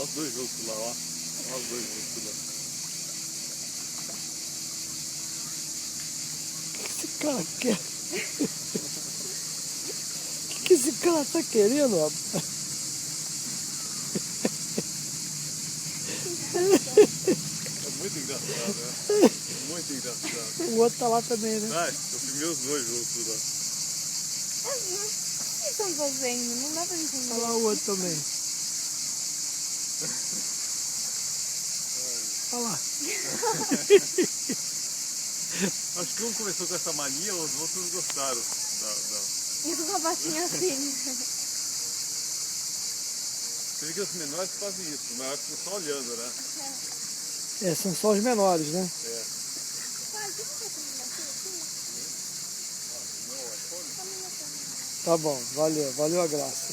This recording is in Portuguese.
os dois juntos lá, ó. Olha os dois juntos lá. O que esse cara quer? O que esse cara tá querendo, rapaz? É muito engraçado, né? Muito engraçado. O outro tá lá também, né? Vai, eu filmei os dois juntos lá. O que estão fazendo? Não dá pra entender. Olha lá o outro também. Olha lá. Acho que um começou com essa mania, os outros gostaram. E o sapatinho assim. Você vê que os menores fazem isso, os maiores ficam só olhando, né? É, são só os menores, né? É. Tá bom, valeu a graça.